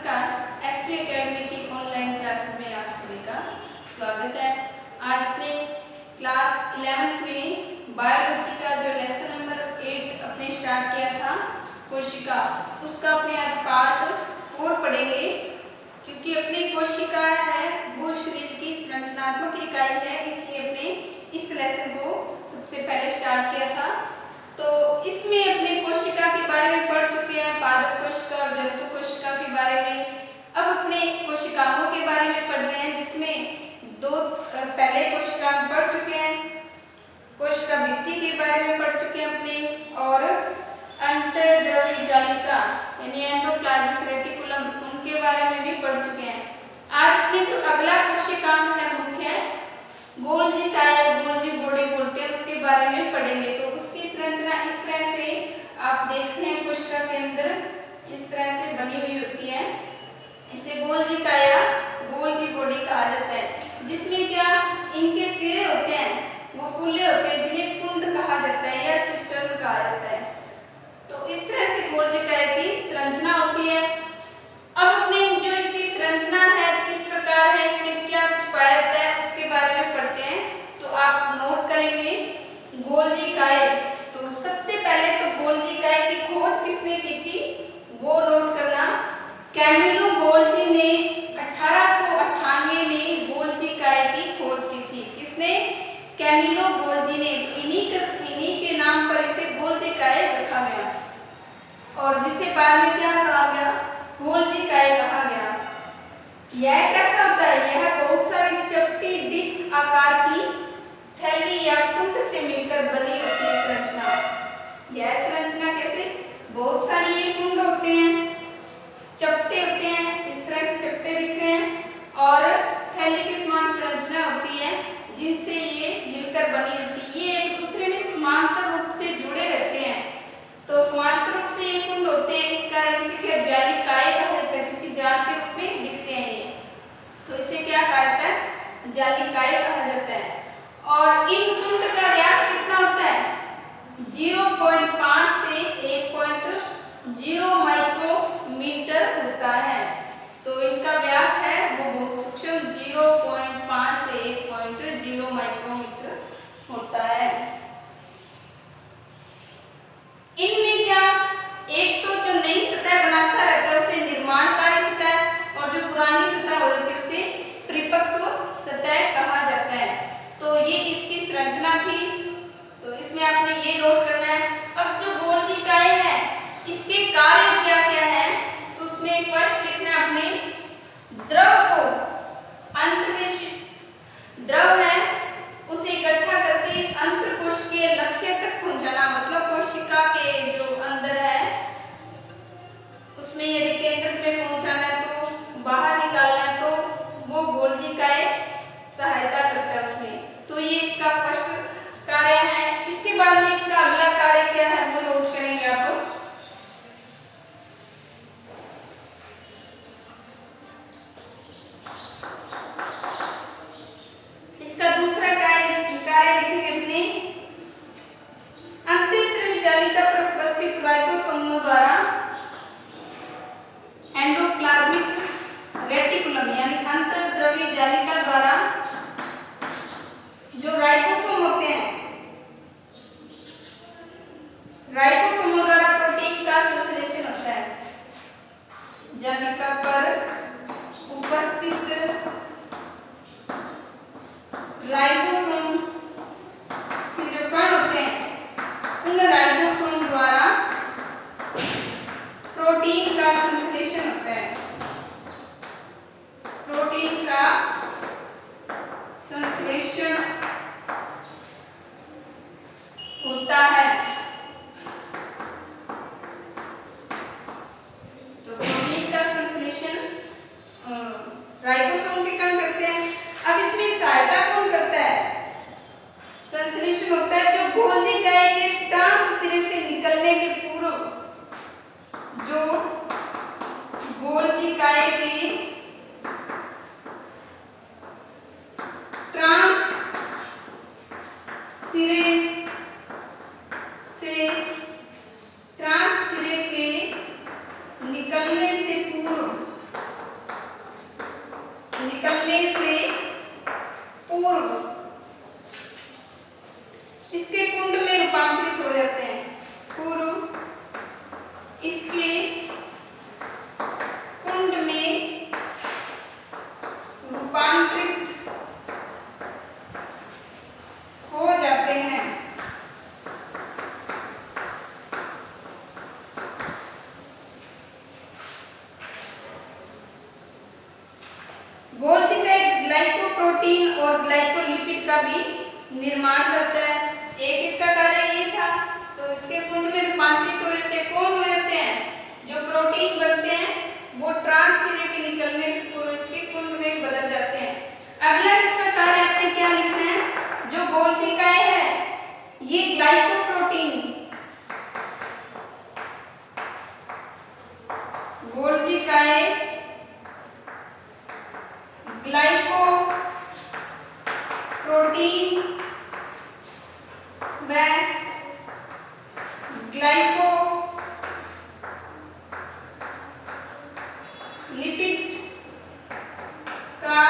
नमस्कार। SP academy की online classes में आप सभी का स्वागत है। आज अपने क्लास 11th में बायोलॉजी का जो लेसन नंबर 8 अपने स्टार्ट किया था कोशिका, उसका अपने आज पार्ट 4 पढ़ेंगे। क्योंकि अपनी कोशिका है वो शरीर की संरचनात्मक इकाई है, इसलिए अपने इस लेसन को सबसे पहले स्टार्ट किया था। तो इसमें अपने कोशिका के बारे में पढ़ चुके हैं, पादप कोशिका और जंतु कोशिका के बारे में। अब अपने कोशिकाओं के बारे में पढ़ रहे हैं, जिसमें दो पहले कोशिका पढ़ चुके हैं, कोशिका भित्ति के बारे में पढ़ चुके हैं अपने, और अंतर्द्रव्य जालिका यानी एंडोप्लाज्मिक रेटिकुलम उनके बारे में भी पढ़ चुके हैं। आज अपने जो अगला कोशिकांग है मुख्य गोल्जी काया, गोल्जी बॉडी बोलते हैं, उसके बारे में पढ़ेंगे। तो उसकी संरचना इस तरह से आप देखते हैं, कोशिका के अंदर इस तरह से बनी हुई होती है। इसे गोल्जी काया, गोल्जी बॉडी कहा जाता है, जिसमें क्या इनके सिरे होते हैं वो फूले होते हैं, जिन्हें कुंड कहा जाता है या सिस्टर्न कहा जाता है। तो इस तरह से गोल्जी काया की संरचना होती है। अब अपने जो इसकी संरचना है किस प्रकार है, इसमें क्या कुछ पाया जाता है, उसके बारे में पढ़ते हैं। तो आप नोट करेंगे गोल्जी काया। तो सबसे पहले तो गोल्जी काया की खोज किसने की थी वो नोट करना। कैमिलो गोल्जी ने 1898 में गोल्जी काया की खोज की थी। किसने? कैमिलो गोल्जी ने। इन्हीं के नाम पर इसे गोल्जी काया रखा गया, और जिसे बाद में क्या कहा गया, गोल्जी काया कहा गया। यह कैसा होता है? यह बहुत सारी चपटी डिस्क आकार की थैली या कुंड से मिलकर बनी होती है संरचना। यह संरचना कैसे? बहुत सारी ये कुंड होते हैं, चपटे होते हैं, इस तरह से चपटे दिख रहे हैं, और थैली के समान संरचना होती है जिनसे ये मिलकर बनी होती है। ये एक दूसरे में समांतर रूप से जुड़े रहते हैं। तो समांतर रूप से ये कुंड होते हैं, इस कारण इसे क्या जालिकाएं कहा जाता है, क्योंकि जाल के रूप में दिखते हैं ये। तो इसे क्या कहा जाता है? जालिकाएं कहा जाता है। और इन कुंड का व्यास कितना होता है? 0.5 से 1.0 माइक्रोमीटर होता है। तो इनका व्यास है वो बहुत सूक्ष्म 0.5 से 1.0 माइक्रोमीटर होता है। इनमें क्या एक तो जो नई सतह बनाता रहता है उसे निर्माणकारी सतह, और जो पुरानी सतह हो जाती है उसे परिपक्व सतह कहा जाता है। तो ये इसकी संरचना थी। तो इसमें आपने ये नोट करना है। अब जो गोल्जी काया है इसके कार्य क्या क्या है, तो उसमें फर्स्ट लिखना है आपने द्रव को, द्रव है उसे इकट्ठा करके अंतःकोश के लक्ष्य तक पहुंचाना। मतलब कोशिका के जो अंदर है उसमें यदि केंद्र में पहुंचाना है तो बाहर निकालना है, तो वो गोल्जी काया सहायता करता है उसमें। तो ये इसका फर्स्ट कार्य है। इसके बाद में इसका अगला कार्य क्या है वो नोट करेंगे आप। इसका दूसरा कार्य लिखेंगे अपने अंतर्द्रव्य जालिका पर उपस्थित राइबोसोमों द्वारा एंडोप्लाज्मिक रेटिकुलम यानी अंतर्द्रव्य जालिका द्वारा जो राइबोसोम होते हैं, राइबोसोमों द्वारा प्रोटीन का संश्लेषण होता है। जालिका पर उपस्थित राइबोसोम के जो कण होते हैं उन राइबोसोम द्वारा प्रोटीन का संश्लेषण होता है। प्रोटीन का संश्लेषण होता है। तो प्रोटीन का संश्लेषण राइबोसोम के कण करते हैं। अब इसमें सहायता कौन करता है? संश्लेषण होता है जो गोल्जी काया के ट्रांस सिरे से निकलने के पूर्व, जो गोल्जी काया के ट्रांस सिरे के निकलने से पूर्व निकलने से पूर्व इसके कुंड में रूपांतरित हो जाते हैं। पूर्व इसके कुंड में रूपांतरित हो जाते हैं। गोल्जी का एक ग्लाइकोप्रोटीन और ग्लाइकोलिपिड का भी निर्माण करता है। एक इसका कार्य ये था, तो इसके कुंड में रूपांतरित हो जाते हैं। कौन हो जाते हैं? जो प्रोटीन बनते हैं वो ट्रांस सिरे के निकलने से पूर्व इसके कुंड में बदल जाते हैं। अगला इसका कार्य आपने क्या लिखना है? जो गोल्जिकाएं है ये ग्लाइकोप्रोटीन, गोल्जिकाएं ग्लाइकोप्रोटीन व ग्लाइकोलिपिड का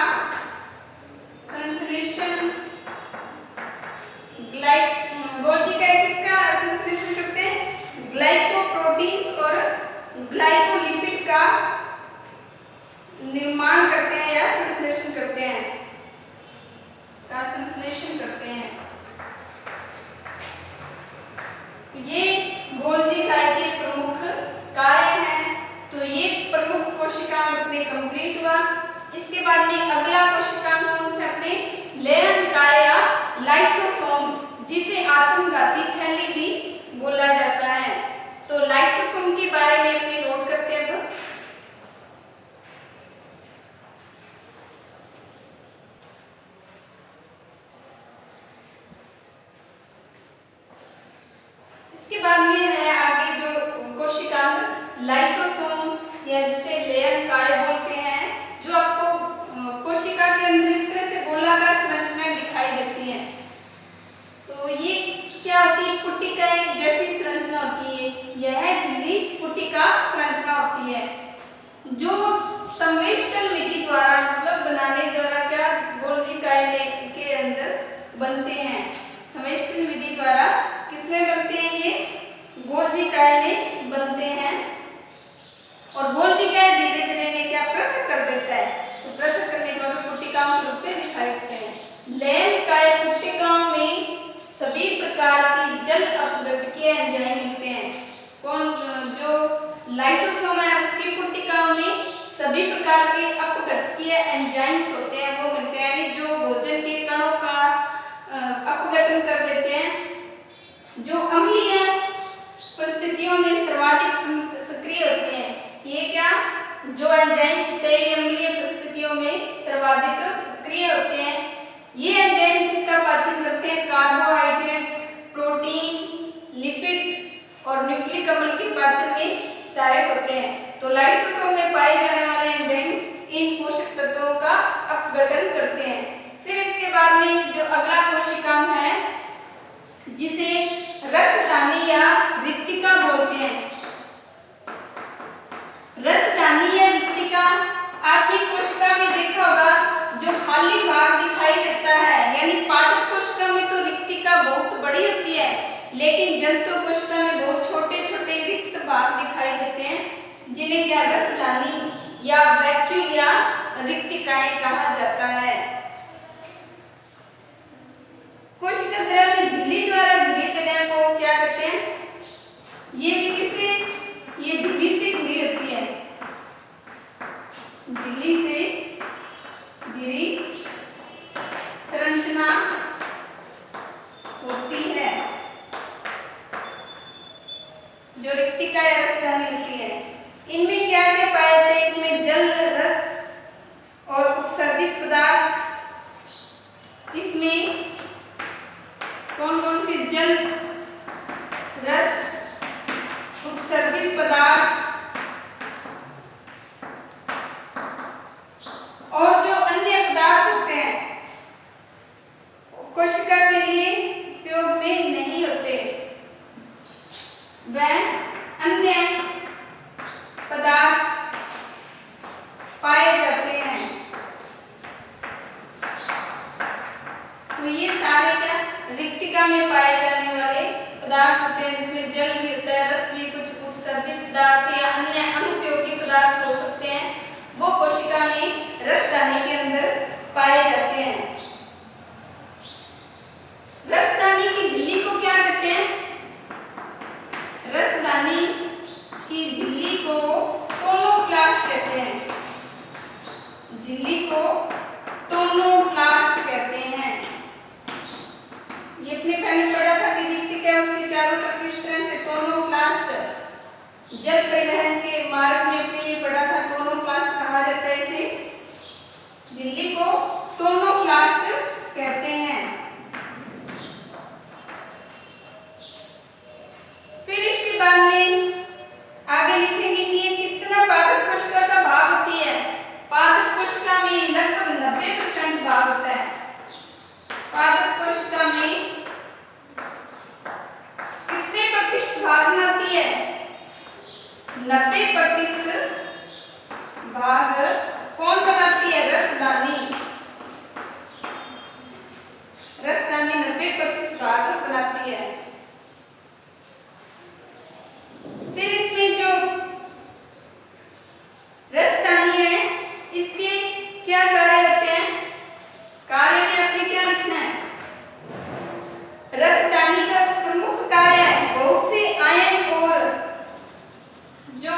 संश्लेषण गोल्जिकाएं किसका संश्लेषण करते हैं? ग्लाइकोप्रोटीन्स और ग्लाइकोलिपिड का निर्माण करते हैं या संश्लेषण करते हैं, का संश्लेषण करते हैं। ये गोल्जिकाएं के प्रमुख कार्य हैं। तो ये प्रमुख कोशिकांग अपने कंप्लीट हुआ। इसके बाद में अगला कोशिकांग कौन सा? अपने लेयनकाय या लाइसोसोम, जिसे आत्मघाती थैली भी बोला जाता है। तो लाइसोसोम के बारे में अपने नोट करते हैं। अब इसके बाद में है आगे जो कोशिकांग लाइसोसोम या जिसे लेयनकाय बोलते हैं, जो आपको कोशिका के अंदर इस तरह से गोलाकार संरचनाएं दिखाई देती हैं। तो ये क्या होती है? पुटिकाएं जैसी संरचना होती है। यह झिल्ली पुटिका संरचना होती है, जो संवेष्टन विधि द्वारा मतलब बनाने द्वारा क्या गोल्जिकाएं के अंदर बनते हैं। संवेष्टन विधि द्वारा किसमें बनते हैं? ये गोल्जिकाएं में बनते हैं। और गोल्जिकाएं धीरे धीरे इन्हें क्या पृथक कर देता है। तो पृथक करने के बाद पुटिकाओं के रूप में दिखाई देते हैं। लेयनकाय पुटिकाओं में सभी प्रकार की जल अपघटकीय एंजाइम मिलते हैं। कौन? जो लाइसोसोम है उसकी पुटिकाओं में सभी प्रकार के अपघटकीय एंजाइम्स होते हैं, वो मिलते हैं, यानी जो भोजन के कणों का अपघटन कर देते हैं। जो अम्लीय परिस्थितियों में सर्वाधिक सक्रिय होते हैं। ये क्या? जो एंजाइम्स होते हैं ये अम्लीय परिस्थितियों में सर्वाधिक सक्रिय होते हैं। ये एंजाइम किसका पाचन करते हैं? कार्बोहाइड्रेट, प्रोटीन, लिपिड और न्यूक्लिक अम्ल के पाचन में सहायक होते हैं। तो लाइसोसोम में पाए जाने वाले एंजाइम इन पोषक तत्वों का अपघटन करते हैं। फिर इसके बाद में जो अगला कोशिकांग है जिसे रसधानी या रिक्तिका बोलते हैं। रसधानी या रिक्तिका आपने कोशिका में देखा होगा, जो खाली भाग दिखाई देता है, यानी पादप कोशिका में तो रिक्तिका बहुत बड़ी होती है, लेकिन जंतु कोशिका में बहुत छोटे छोटे रिक्त भाग दिखाई देते हैं, जिन्हें क्या रसधानी या वैक्यूल या रिक्तिकाएं कहा जाता है। कोशिका द्रव में झिल्ली द्वारा घिरी जगह को क्या कहते हैं? ये भी किससे? ये झिल्ली से घिरी होती है, झिल्ली से घिरी संरचना होती है, जो रिक्तिका या रसधानी होती है। इनमें क्या क्या पाए जाते हैं? इसमें जल, रस और उत्सर्जित पदार्थ। इसमें कौन कौन से? जल, रस, उत्सर्जित पदार्थ और जो अन्य पदार्थ होते हैं कोशिका के लिए उपयोग में नहीं होते, वह अन्य पदार्थ पाए जाते हैं। को टोनोप्लास्ट कहते हैं। ये अपने पहले पढ़ा था कि रिक्तिका उसके चारों तरफ इस तरह से टोनोप्लास्ट जल परिवहन के मार्ग में अपने ये पढ़ा था। टोनोप्लास्ट कहा जाता है इसे, झिल्ली को टोनोप्लास्ट कहते हैं। फिर इसके बाद में आगे लिखेंगे कि ये कितना पादप कोशिका का भाग होती है। पादप कोशिका में लगभग 90% भाग होता है। पादप कोशिका में कितने प्रतिशत भाग बनाती है? 90% भाग कौन बनाती है? रसदानी। रसदानी 90% भाग बनाती है। फिर इसमें जो रसदानी है इसके क्या कार्य होते हैं? कार्य में आपने क्या लिखना है? रसदानी का प्रमुख कार्य है बहुत से आयन और जो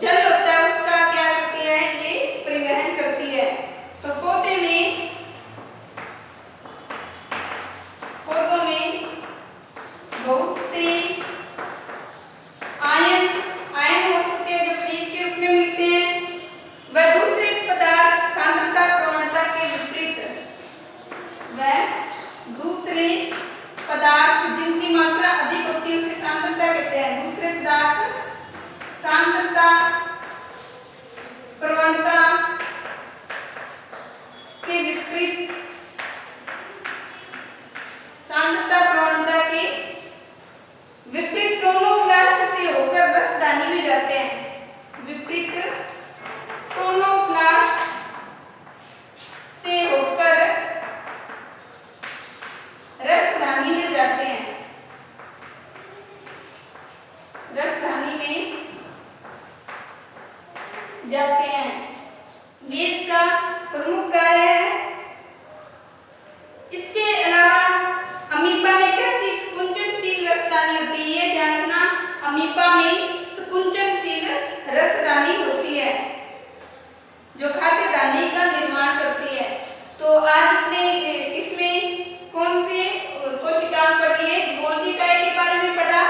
जल होता है उसका क्या करती है? ये परिवहन करती है। तो पौधों में बहुत से आयन हो सकते हैं जो खनिज के रूप में मिलते हैं। वह दूसरे पदार्थ सांद्रता प्रवणता के विपरीत, वह दूसरे पदार्थ जिनकी मात्रा अधिक होती है उसे सांद्रता कहते हैं। दूसरे पदार्थ सांद्रता प्रवणता के विपरीत, सांद्रता प्रवणता के विपरीत टोनोप्लास्ट से होकर रसदानी में जाते हैं। विपरीत टोनोप्लास्ट से होकर रसदानी में जाते हैं। रसदानी में जाते हैं, ये इसका प्रमुख कार्य है। इसके अलावा अमीबा में कैसी संकुचनशील रसदानी होती है? ये ध्यान रखना, अमीबा में संकुचनशील रसदानी होती है जो खाद्य दाने का निर्माण करती है। तो आज अपने इसमें कौन से कोशिकाएं पढ़ लिए? गोल्गी काय के बारे में पढ़ा,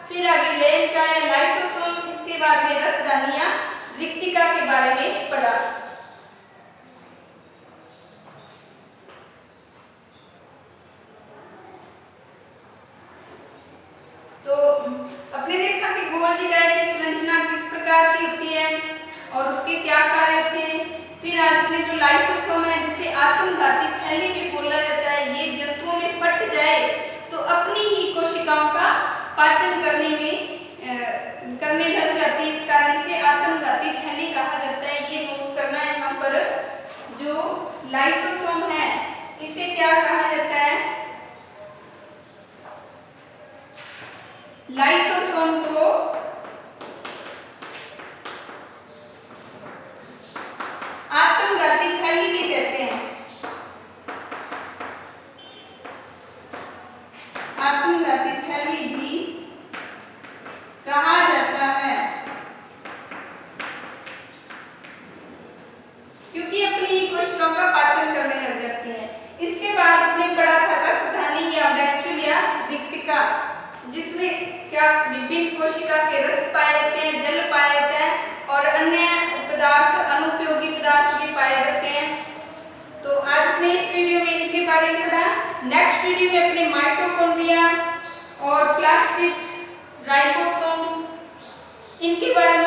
फिर आगे लेम काय, लाइसोसोम, इसके बाद में रसदानी या रिक्तिका के बारे में पढ़ा। तो अपने देखा कि गोल्गी काय की संरचना किस प्रकार की होती है और उसके क्या कार्य थे। फिर आज अपने जो लाइसोसोम है जिसे आत्मघाती थैली भी बोला जाता है, ये जंतुओं में फट जाए तो अपनी ही कोशिकाओं का पाचन करने लग जाती है, इस कारण इसे आत्मघाती थैली कहा जाता है। ये नोट करना है यहाँ पर। जो लाइसोसोम है इसे क्या कहा जाता है? लाइसोसोम को आत्मघाती थैली भी कहते हैं। आत्मघाती थैली भी कहा जाता है क्योंकि अपनी कोशिकाओं का पाचन करने लग जाती है। इसके बाद हमने पढ़ा था रसदानी या वैक्यूल या रिक्तिका, जिसमें क्या विभिन्न कोशिका के रस पाए जाते हैं, जल पाया जाता है और अन्य पदार्थ, अनुपयोगी पदार्थ भी पाए जाते हैं। तो आज अपने इस वीडियो में इनके बारे में पढ़ा। नेक्स्ट वीडियो में अपने माइटोकॉन्ड्रिया और प्लास्टिड, राइबोसोम्स, इनके बारे में